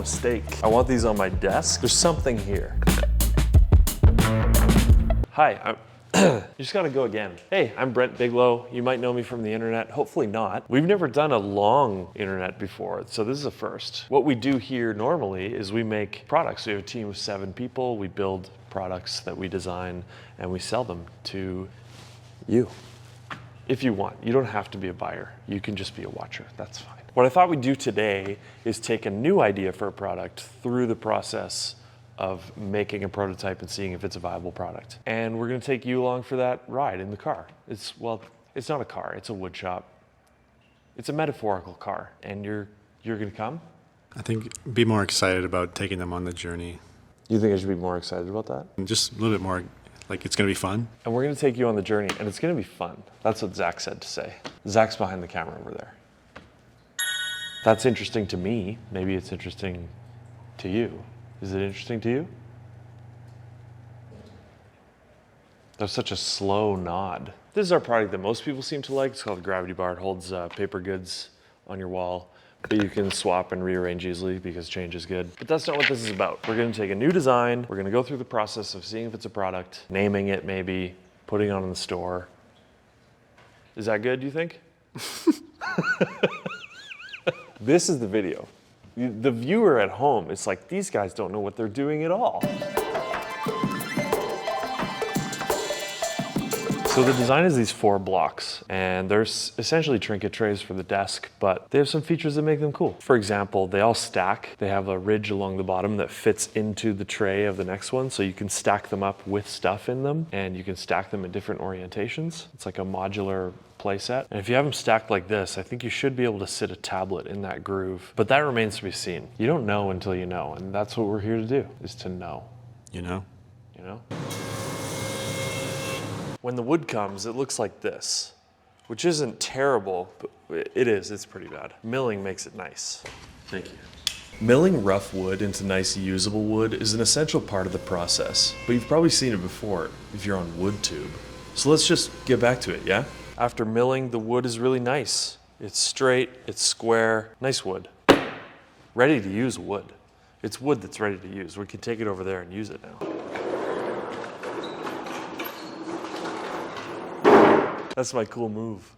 mistake. I want these on my desk. There's something here. Hi, you just gotta go again. Hey, I'm Brent Bigelow. You might know me from the internet, hopefully not. We've never done a long internet before, so this is a first. What we do here normally is we make products. We have a team of 7 people. We build products that we design and we sell them to you. If you want. You don't have to be a buyer. You can just be a watcher. That's fine. What I thought we'd do today is take a new idea for a product through the process of making a prototype and seeing if it's a viable product. And we're gonna take you along for that ride in the car. It's not a car, it's a wood shop. It's a metaphorical car, and you're gonna come? I think be more excited about taking them on the journey. You think I should be more excited about that? And just a little bit more, like it's gonna be fun. And we're gonna take you on the journey, and it's gonna be fun. That's what Zach said to say. Zach's behind the camera over there. That's interesting to me. Maybe it's interesting to you. Is it interesting to you? That's such a slow nod. This is our product that most people seem to like. It's called a gravity bar. It holds paper goods on your wall, but you can swap and rearrange easily because change is good. But that's not what this is about. We're gonna take a new design. We're gonna go through the process of seeing if it's a product, naming it maybe, putting it on in the store. Is that good, do you think? This is the video. The viewer at home is like, these guys don't know what they're doing at all. So the design is these 4 blocks, and they're essentially trinket trays for the desk, but they have some features that make them cool. For example, they all stack. They have a ridge along the bottom that fits into the tray of the next one, so you can stack them up with stuff in them, and you can stack them in different orientations. It's like a modular play set. And if you have them stacked like this, I think you should be able to sit a tablet in that groove, but that remains to be seen. You don't know until you know, and that's what we're here to do, is to know. You know? You know? When the wood comes, it looks like this, which isn't terrible, but it is, it's pretty bad. Milling makes it nice. Thank you. Milling rough wood into nice usable wood is an essential part of the process, but you've probably seen it before if you're on WoodTube. So let's just get back to it, yeah? After milling, the wood is really nice. It's straight, it's square, nice wood. Ready to use wood. It's wood that's ready to use. We can take it over there and use it now. That's my cool move.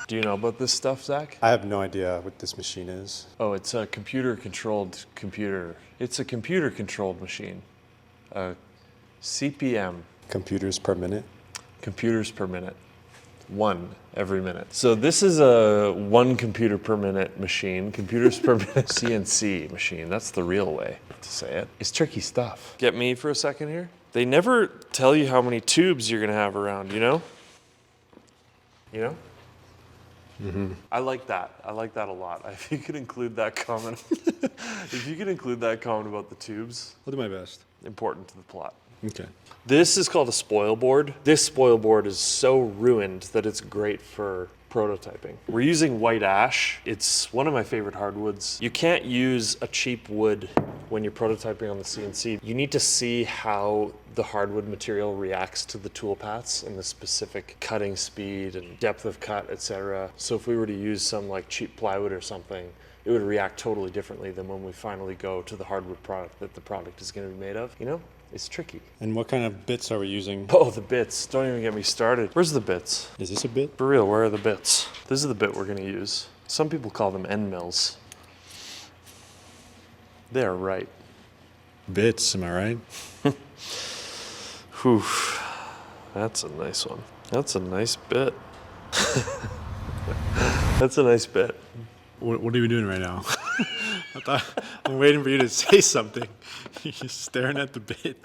Do you know about this stuff, Zach? I have no idea what this machine is. Oh, it's a computer-controlled computer. It's a computer-controlled machine. CPM. Computers per minute? Computers per minute. 1 every minute. So this is a 1 computer per minute machine. Computers per minute CNC machine. That's the real way to say it. It's tricky stuff. Get me for a second here? They never tell you how many tubes you're gonna have around, you know? You know? Mm-hmm. I like that. I like that a lot. If you could include that comment, if you could include that comment about the tubes. I'll do my best. Important to the plot. Okay. This is called a spoil board. This spoil board is so ruined that it's great for prototyping. We're using white ash. It's one of my favorite hardwoods. You can't use a cheap wood when you're prototyping on the CNC. You need to see how the hardwood material reacts to the tool paths and the specific cutting speed and depth of cut, etc. So if we were to use some like cheap plywood or something, it would react totally differently than when we finally go to the hardwood product that the product is going to be made of. You know? It's tricky. And what kind of bits are we using? Oh, the bits. Don't even get me started. Where's the bits? Is this a bit? For real, where are the bits? This is the bit we're gonna use. Some people call them end mills. They're right. Bits, am I right? Whew. That's a nice one. That's a nice bit. That's a nice bit. What are you doing right now? I'm waiting for you to say something. You're just staring at the bit.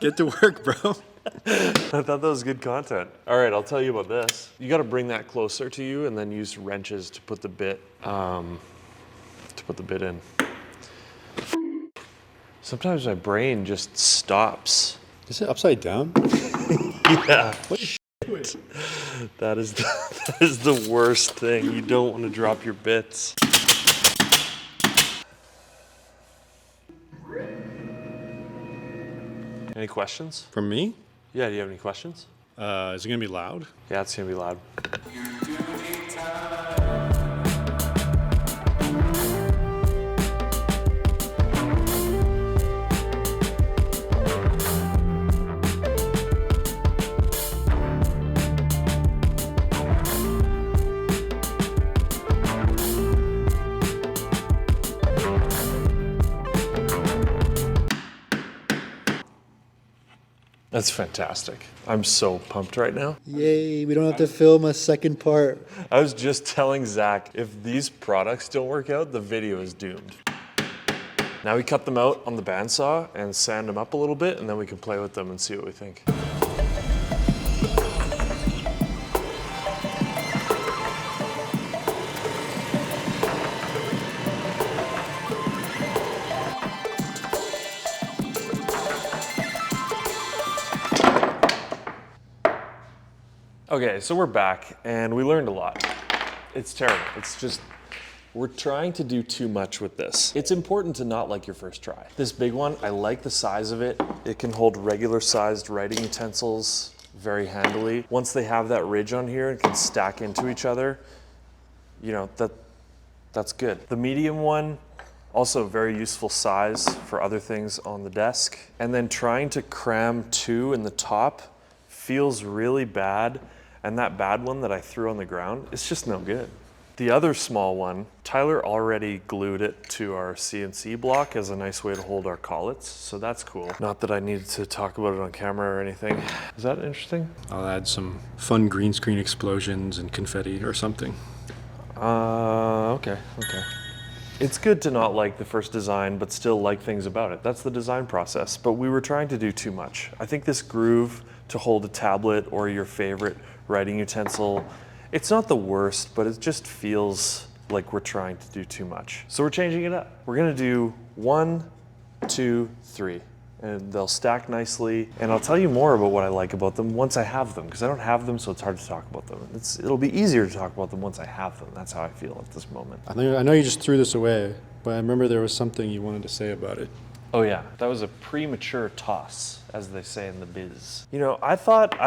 Get to work, bro. I thought that was good content. All right, I'll tell you about this. You got to bring that closer to you and then use wrenches to put the bit in. Sometimes my brain just stops. Is it upside down? Yeah. That is the worst thing. You don't want to drop your bits. Any questions? From me? Yeah, do you have any questions? Is it gonna be loud? Yeah, it's gonna be loud. That's fantastic. I'm so pumped right now. Yay, we don't have to film a second part. I was just telling Zach, if these products don't work out, the video is doomed. Now we cut them out on the bandsaw and sand them up a little bit, and then we can play with them and see what we think. Okay, so we're back and we learned a lot. It's terrible. It's just, we're trying to do too much with this. It's important to not like your first try. This big one, I like the size of it. It can hold regular sized writing utensils very handily. Once they have that ridge on here and can stack into each other, you know, that's good. The medium one, also very useful size for other things on the desk. And then trying to cram two in the top feels really bad. And that bad one that I threw on the ground, it's just no good. The other small one, Tyler already glued it to our CNC block as a nice way to hold our collets, so that's cool. Not that I needed to talk about it on camera or anything. Is that interesting? I'll add some fun green screen explosions and confetti or something. Okay. It's good to not like the first design, but still like things about it. That's the design process, but we were trying to do too much. I think this groove to hold a tablet or your favorite writing utensil, it's not the worst, but it just feels like we're trying to do too much. So we're changing it up. We're gonna do 1, 2, 3, and they'll stack nicely. And I'll tell you more about what I like about them once I have them, because I don't have them, so it's hard to talk about them. It'll be easier to talk about them once I have them. That's how I feel at this moment. I know you just threw this away, but I remember there was something you wanted to say about it. Oh yeah, that was a premature toss, as they say in the biz. You know, I thought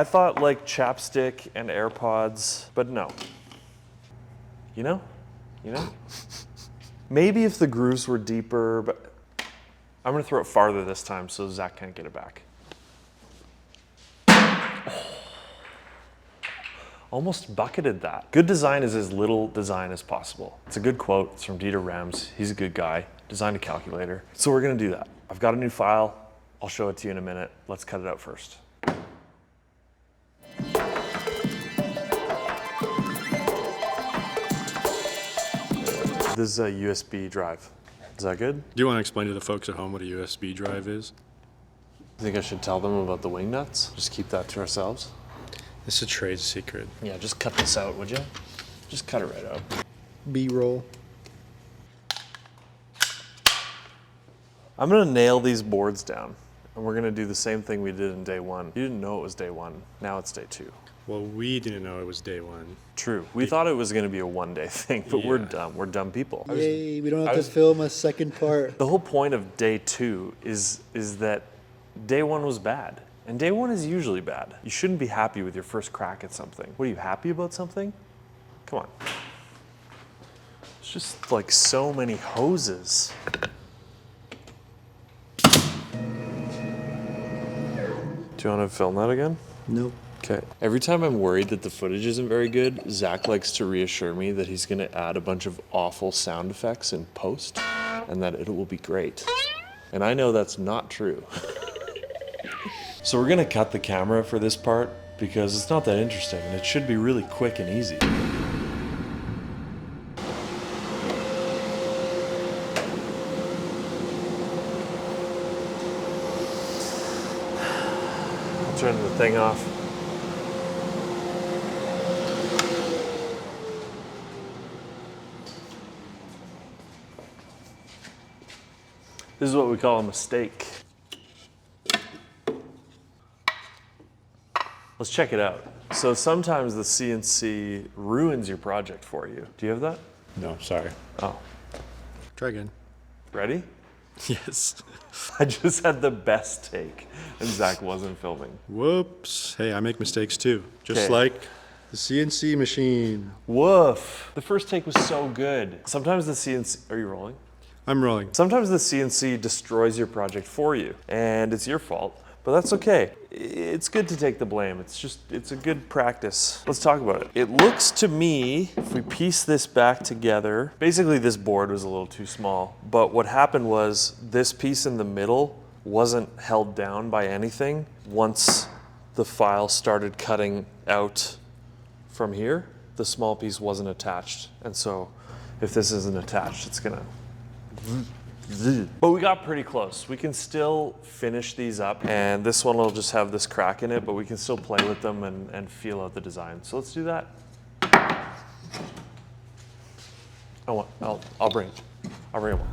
like chapstick and AirPods, but no. You know? Maybe if the grooves were deeper, but I'm gonna throw it farther this time so Zach can't get it back. Oh. Almost bucketed that. Good design is as little design as possible. It's a good quote. It's from Dieter Rams. He's a good guy. Designed a calculator. So we're gonna do that. I've got a new file. I'll show it to you in a minute. Let's cut it out first. This is a USB drive. Is that good? Do you want to explain to the folks at home what a USB drive is? I think I should tell them about the wing nuts. Just keep that to ourselves. This is a trade secret. Yeah, just cut this out, would you? Just cut it right out. B-roll. I'm gonna nail these boards down, and we're gonna do the same thing we did in day one. You didn't know it was day one. Now it's day 2. Well, we didn't know it was day 1. True. We thought it was gonna be a one-day thing, but we're Yeah. dumb. We're dumb people. Yay, we don't have to film a second part. The whole point of day 2 is that day 1 was bad. And day 1 is usually bad. You shouldn't be happy with your first crack at something. What, are you happy about something? Come on. It's just like so many hoses. Do you want to film that again? Nope. Okay. Every time I'm worried that the footage isn't very good, Zach likes to reassure me that he's going to add a bunch of awful sound effects in post and that it will be great. And I know that's not true. So we're going to cut the camera for this part because it's not that interesting and it should be really quick and easy. Turn the thing off. This is what we call a mistake. Let's check it out. So sometimes the CNC ruins your project for you. Do you have that? No, sorry. Oh, Try again. ready? Yes. I just had the best take and Zach wasn't filming. Whoops. Hey, I make mistakes too. Just 'Kay. like the CNC machine. Woof. The first take was so good. Sometimes the CNC, are you rolling? I'm rolling. Sometimes the CNC destroys your project for you and it's your fault, but that's okay. It's good to take the blame. It's a good practice. Let's talk about it. It looks to me, if we piece this back together, basically this board was a little too small, but what happened was this piece in the middle wasn't held down by anything once the file started cutting out from here. The small piece wasn't attached. And so if this isn't attached, it's gonna. But we got pretty close. We can still finish these up, and this one will just have this crack in it, but we can still play with them and feel out the design. So let's do that. I'll bring it. I'll bring it one.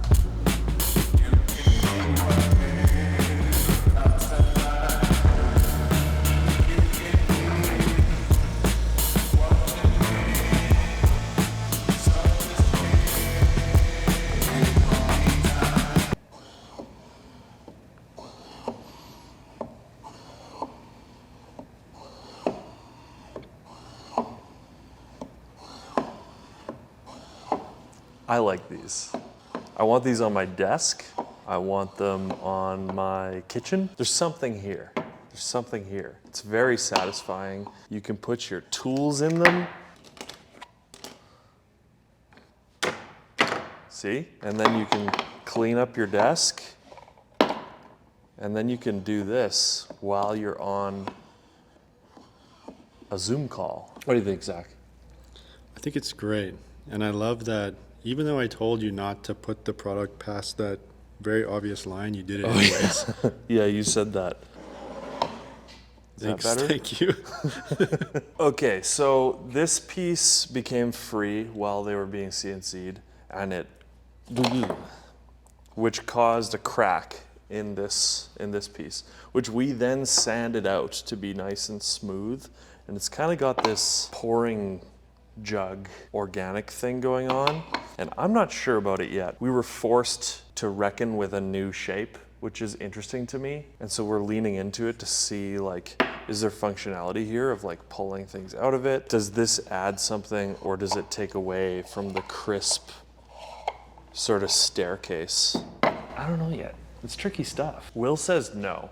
I like these. I want these on my desk. I want them on my kitchen. There's something here. There's something here. It's very satisfying. You can put your tools in them. See? And then you can clean up your desk. And then you can do this while you're on a Zoom call. What do you think, Zach? I think it's great. And I love that even though I told you not to put the product past that very obvious line, you did it anyways. Yeah, you said that. Thanks, that better? thank you. Okay, so this piece became free while they were being CNC'd, and which caused a crack in this piece, which we then sanded out to be nice and smooth, and it's kind of got this pouring jug organic thing going on, and I'm not sure about it yet. We were forced to reckon with a new shape, which is interesting to me, and so we're leaning into it to see, like, is there functionality here of like pulling things out of it? Does this add something, or does it take away from the crisp sort of staircase? I don't know yet. It's tricky stuff. Will says no.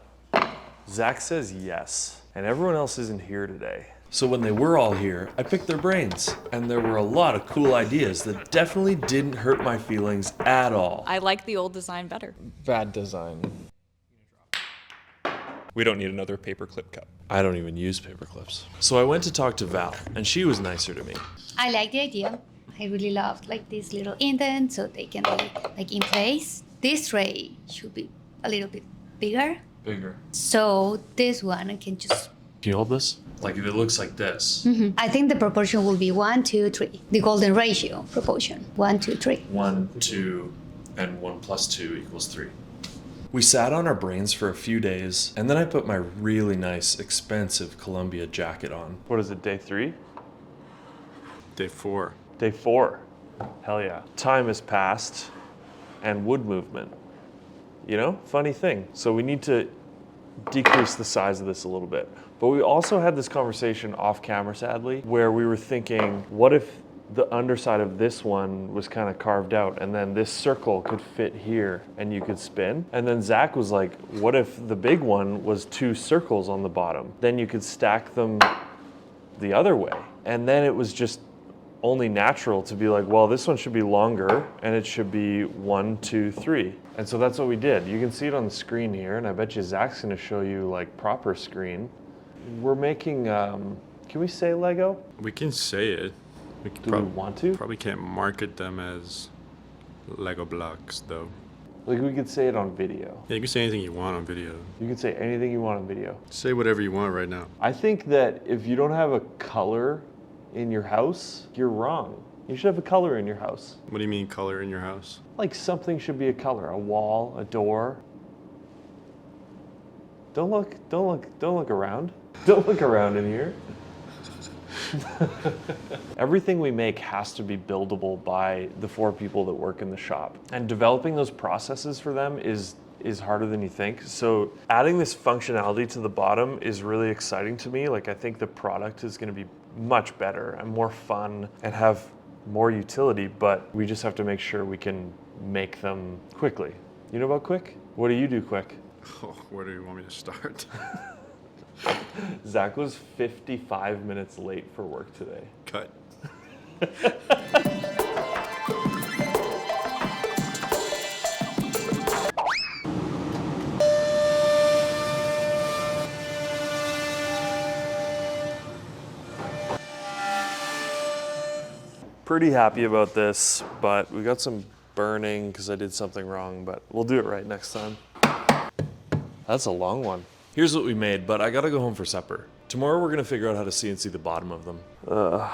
Zach says yes, and everyone else isn't here today. So when they were all here, I picked their brains, and there were a lot of cool ideas that definitely didn't hurt my feelings at all. I like the old design better. Bad design. We don't need another paperclip cup. I don't even use paper clips. So I went to talk to Val, and she was nicer to me. I like the idea. I really loved like this little indent so they can be like in place. This tray should be a little bit bigger. Bigger. So this one I can just. Can you hold this? Like if it looks like this. I think the proportion will be 1, 2, 3. The golden ratio proportion. 1, 2, 3. 1, 2, and 1 plus 2 equals 3. We sat on our brains for a few days, and then I put my really nice, expensive Columbia jacket on. What is it, day 3? Day 4. Day 4. Hell yeah. Time has passed, and wood movement. You know, funny thing. So we need to decrease the size of this a little bit. But we also had this conversation off camera, sadly, where we were thinking, what if the underside of this one was kind of carved out, and then this circle could fit here and you could spin? And then Zach was like, what if the big one was 2 circles on the bottom? Then you could stack them the other way. And then it was just only natural to be like, well, this one should be longer and it should be 1, 2, 3. And so that's what we did. You can see it on the screen here, and I bet you Zach's gonna show you like proper screen. We're making, can we say Lego? We can say it. We Do we want to? Probably can't market them as Lego blocks, though. Like we could say it on video. Yeah, you can say anything you want on video. You can say anything you want on video. Say whatever you want right now. I think that if you don't have a color in your house, you're wrong. You should have a color in your house. What do you mean color in your house? Like something should be a color, a wall, a door. Don't look around. Don't look around in here. Everything we make has to be buildable by the 4 people that work in the shop. And developing those processes for them is harder than you think. So adding this functionality to the bottom is really exciting to me. Like I think the product is gonna be much better and more fun and have more utility, but we just have to make sure we can make them quickly. You know about quick? What do you do quick? Oh, where do you want me to start? Zach was 55 minutes late for work today. Cut. Pretty happy about this, but we got some burning because I did something wrong, but we'll do it right next time. That's a long one. Here's what we made, but I gotta go home for supper. Tomorrow we're gonna figure out how to CNC the bottom of them. All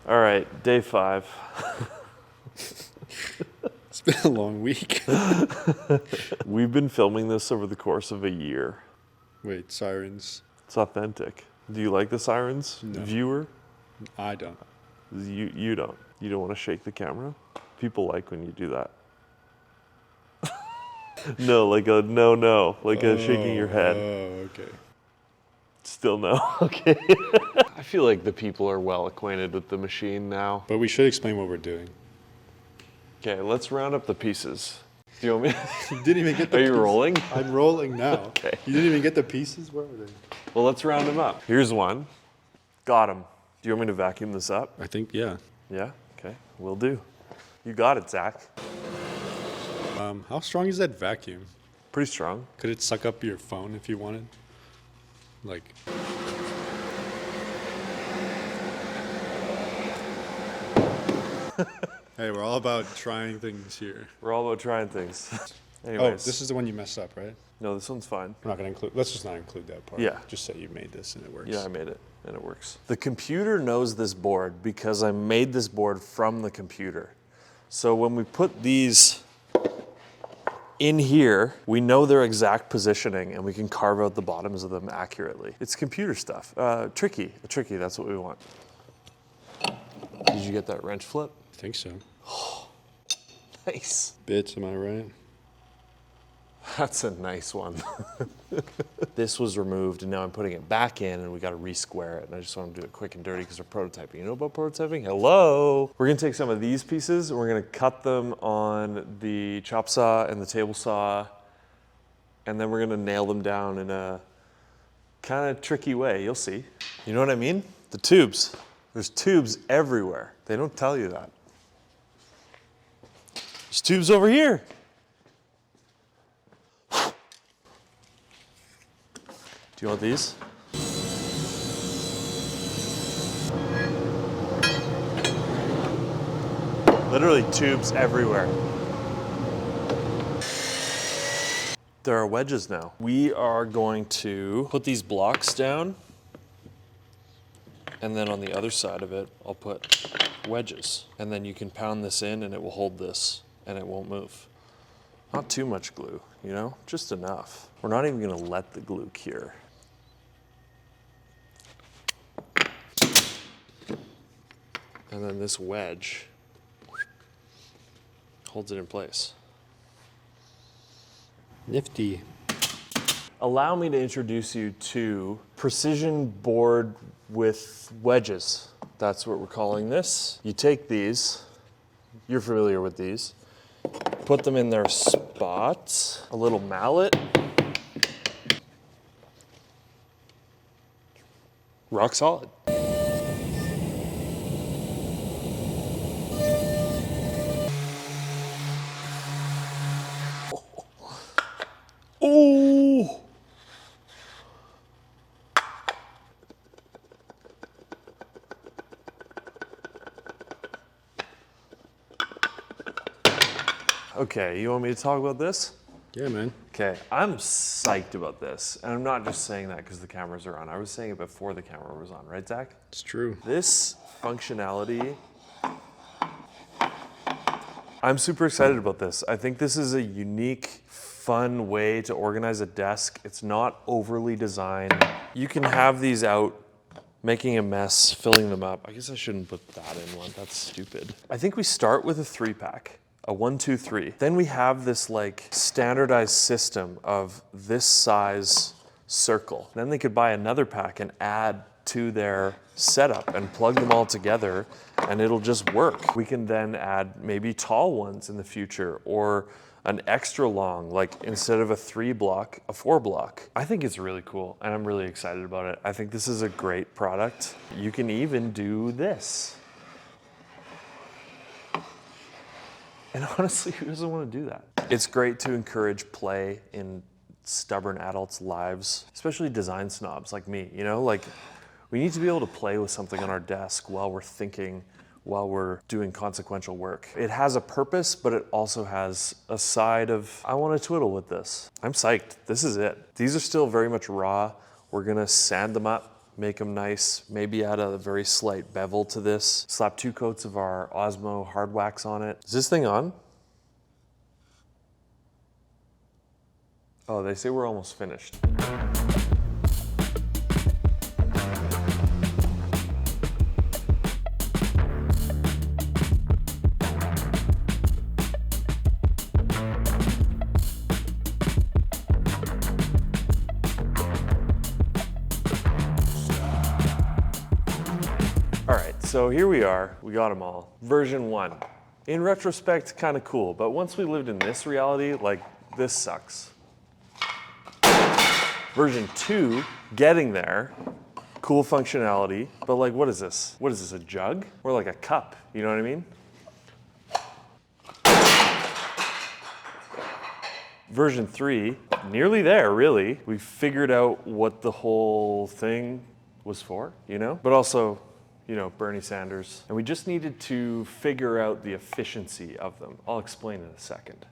right, day 5. It's been a long week. We've been filming this over the course of a year. Wait, sirens. It's authentic. Do you like the sirens, No. viewer? I don't. You don't. You don't want to shake the camera? People like when you do that. No, like a no, like a shaking your head. Oh, okay. Still no. Okay. I feel like the people are well acquainted with the machine now. But we should explain what we're doing. Okay, let's round up the pieces. Do you want me? You didn't even get the Are you pieces. rolling? I'm rolling now. Okay. You didn't even get the pieces? Where are they? Well, let's round them up. Here's one. Got him. Do you want me to vacuum this up? I think, yeah. Yeah? Okay, will do. You got it, Zach. How strong is that vacuum? Pretty strong. Could it suck up your phone if you wanted? Like, hey, we're all about trying things here. We're all about trying things. Oh, Anyways. this is the one you messed up, right? No, this one's fine. We're not gonna include. Let's just not include that part. Yeah. Just say you made this and it works. Yeah, I made it, and it works. The computer knows this board because I made this board from the computer. So when we put these in here, we know their exact positioning, and we can carve out the bottoms of them accurately. It's computer stuff. Tricky, that's what we want. Did you get that wrench flip? I think so. Nice. Bits, am I right? That's a nice one. This was removed, and now I'm putting it back in, and we got to re-square it. And I just want to do it quick and dirty because we're prototyping. You know about prototyping? Hello. We're gonna take some of these pieces, and we're gonna cut them on the chop saw and the table saw, and then we're gonna nail them down in a kind of tricky way. You'll see. You know what I mean? The tubes. There's tubes everywhere. They don't tell you that. There's tubes over here. Do you want these? Literally tubes everywhere. There are wedges now. We are going to put these blocks down, and then on the other side of it, I'll put wedges. And then you can pound this in and it will hold this and it won't move. Not too much glue, you know, just enough. We're not even gonna let the glue cure. And then this wedge holds it in place. Nifty. Allow me to introduce you to precision board with wedges. That's what we're calling this. You take these, you're familiar with these, put them in their spots, a little mallet, rock solid. Ooh. Okay, you want me to talk about this? Yeah, man. Okay, I'm psyched about this. And I'm not just saying that because the cameras are on. I was saying it before the camera was on, right, Zach? It's true. This functionality, I'm super excited about this. I think this is a unique, fun way to organize a desk. It's not overly designed. You can have these out making a mess, filling them up. I guess I shouldn't put that in one. That's stupid. I think we start with a 3-pack. A 1, 2, 3. Then we have this like standardized system of this size circle. Then they could buy another pack and add to their setup and plug them all together and it'll just work. We can then add maybe tall ones in the future or an extra long, like instead of a 3-block, a 4-block. I think it's really cool and I'm really excited about it. I think this is a great product. You can even do this. And honestly, who doesn't want to do that? It's great to encourage play in stubborn adults' lives, especially design snobs like me, you know? Like, We need to be able to play with something on our desk while we're thinking, while we're doing consequential work. It has a purpose, but it also has a side of, I want to twiddle with this. I'm psyched. This is it. These are still very much raw. We're going to sand them up, make them nice, maybe add a very slight bevel to this, slap 2 coats of our Osmo hard wax on it. Is this thing on? Oh, they say we're almost finished. All right, so here we are. We got them all. Version 1. In retrospect, kind of cool, but once we lived in this reality, like, this sucks. Version 2, getting there, cool functionality, but like, what is this? What is this, a jug? Or like a cup, you know what I mean? Version 3, nearly there, really. We figured out what the whole thing was for, you know? But also, you know, Bernie Sanders. And we just needed to figure out the efficiency of them. I'll explain in a second.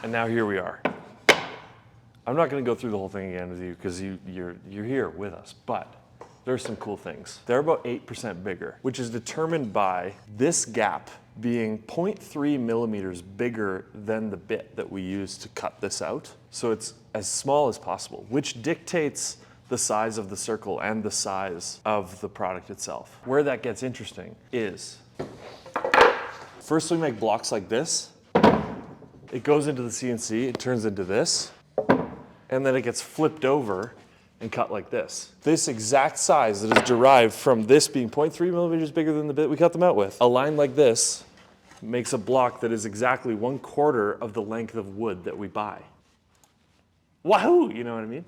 And now here we are. I'm not going to go through the whole thing again with you because you're here with us, but there's some cool things. They're about 8% bigger, which is determined by this gap being 0.3 millimeters bigger than the bit that we use to cut this out. So it's as small as possible, which dictates the size of the circle and the size of the product itself. Where that gets interesting is, first we make blocks like this. It goes into the CNC, it turns into this, and then it gets flipped over and cut like this. This exact size that is derived from this being 0.3 millimeters bigger than the bit we cut them out with, a line like this makes a block that is exactly 1/4 of the length of wood that we buy. Wahoo! You know what I mean?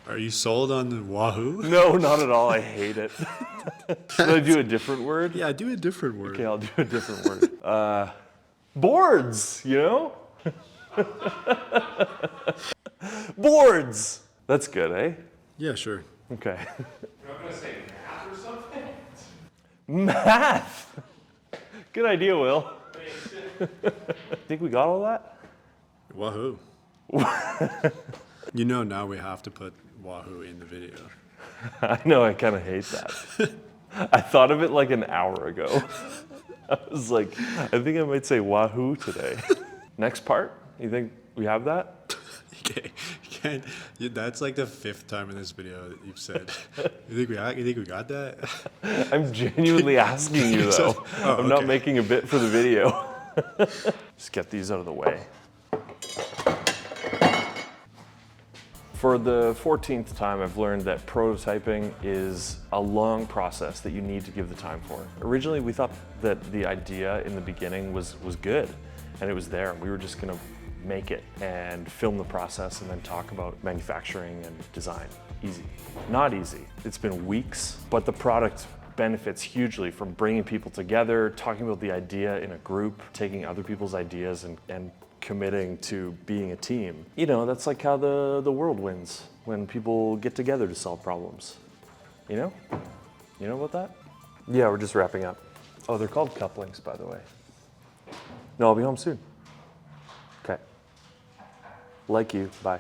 Are you sold on the wahoo? No, not at all. I hate it. Should I do a different word? Yeah, do a different word. Okay, I'll do a different word. Boards, you know? Boards! That's good, eh? Yeah, sure. Okay. You're not going to say math or something? Math! Good idea, Will. Think we got all that? Wahoo. You know, now we have to put wahoo in the video. I know, I kind of hate that. I thought of it like an hour ago. I was like, I think I might say wahoo today. Next part, you think we have that? Okay, that's like the 5th time in this video that you've said. You think we got that? I'm genuinely asking you though. Oh, I'm not okay. making a bit for the video. Just get these out of the way. For the 14th time, I've learned that prototyping is a long process that you need to give the time for. Originally, we thought that the idea in the beginning was good, and it was there. We were just gonna make it and film the process and then talk about manufacturing and design. Easy. Not easy. It's been weeks, but the product benefits hugely from bringing people together, talking about the idea in a group, taking other people's ideas and committing to being a team. You know, that's like how the world wins, when people get together to solve problems. You know? You know about that? Yeah, we're just wrapping up. Oh, they're called couplings, by the way. No, I'll be home soon. Okay. Like you, bye.